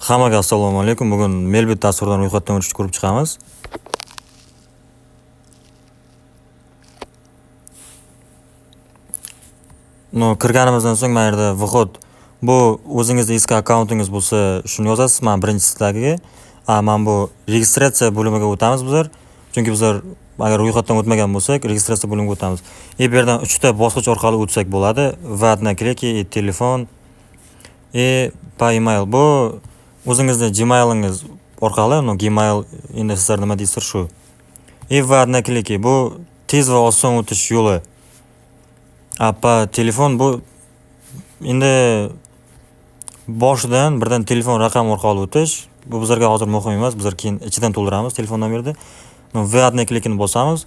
Hammaga assalomu alaykum. Bugun Melbit dasturdan ro'yxatdan o'tishni ko'rib chiqamiz. Kirganimizdan so'ng mana yerda vhod bu o'zingizning eski akkauntingiz bo'lsa, shuni yozasiz. Men birinchisidagiga, men bu registratsiya bo'limiga o'tamiz bizlar. Chunki bizlar agar ro'yxatdan o'tmagan bo'lsak, registratsiya bo'limiga o'tamiz. Bu yerdan 3 ta bosqich orqali o'tsak bo'ladi. Va'dna kliki, telefon, pa email. Bu o'zingizning Gmailingiz orqali, Gmail endi sizlar nima deysizlar shu. Va'dna kliki bu tez va oson o'tish yo'li. Pa telefon bu endi boshidan birdan telefon raqami orqali o'tish. Bu bizlarga hozir muhim emas. Bizlar keyin ichidan to'ldiramiz telefon nomerni. Va'dna klikini bosamiz.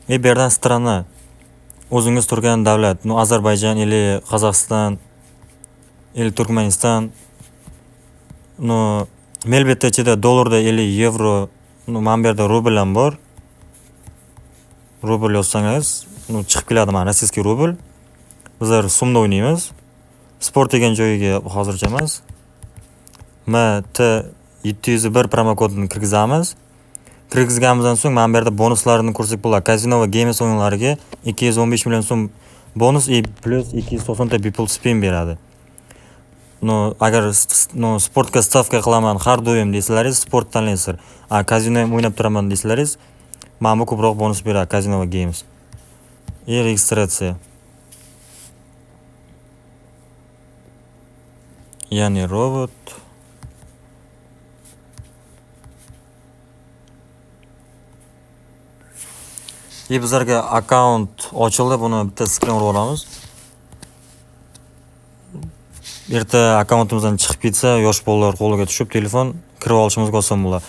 Bu yerdan strana o'zingiz turgan davlat, Ozarbayjon, Qozog'iston, Turkmaniston, Melbitda ichida dollarda 50 yevro, mana bu yerda rubl ham bor. Rubl yozsangiz, chiqib keladi mana rossiyskiy rubl. Bizlar so'mda o'ynaymiz. Sport degan joyiga hozircha emas. MT701 promo kodini kirgizamiz. Kirgizganimizdan so'ng mana bu yerda bonuslarini ko'rsak bo'ladi. Casino va games o'yinlariga 215 million so'm bonus plus 290 ta bepul spin beradi. Agar sportga stavka qilaman har doim deysalaringiz, sport tanlaysizlar. Casino ham o'ynab turaman deysalaringiz, mana bu ko'proq bonus beradi Casino va games. Registratsiya. Ya'ni robot. Bizlarga akkaunt ochildi. Buni bitta skrin urib olamiz. Erta akkauntimizdan chiqib ketsa, yosh bolalar qo'liga tushib telefon kirib olishimizga oson bo'ladi.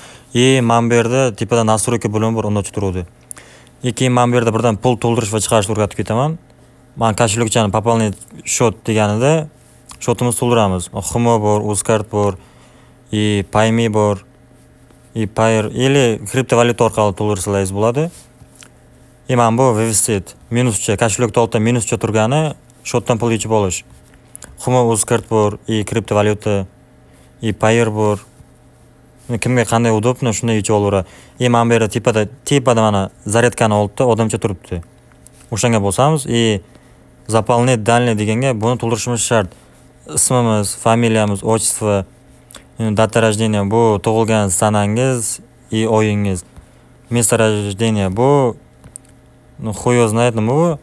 Mana bu yerda tepada настройка bo'limi bor, unda turadi. Keyin mana bu yerda birdan pul to'ldirish va chiqarishni o'rgatib ketaman. Men kошелёкчani пополнить счет deganida shotimizni to'ldiramiz. Humo bor, Uzcard bor, Payme bor, Payer kriptovalyuta orqali to'ldirsalaringiz bo'ladi. Mana bu вывести minuscha, kошелёкda oltda minuscha turgani shotdan pul yechib olish. Humo, Uzcard bor, kriptovalyuta, Payer bor. Kimga qanday udobno shunday yechib olaveradi. Mana bu yerda tepada mana zaryadkani oldida odamcha turibdi. O'shanga bosamiz. Заполнить данные deganga buni to'ldirishimiz shart. Ismimiz, familiyamiz, отчество, data rождения bu tug'ilgan sanangiz, oyingiz. Место рождения bu xuyo знает nima bu.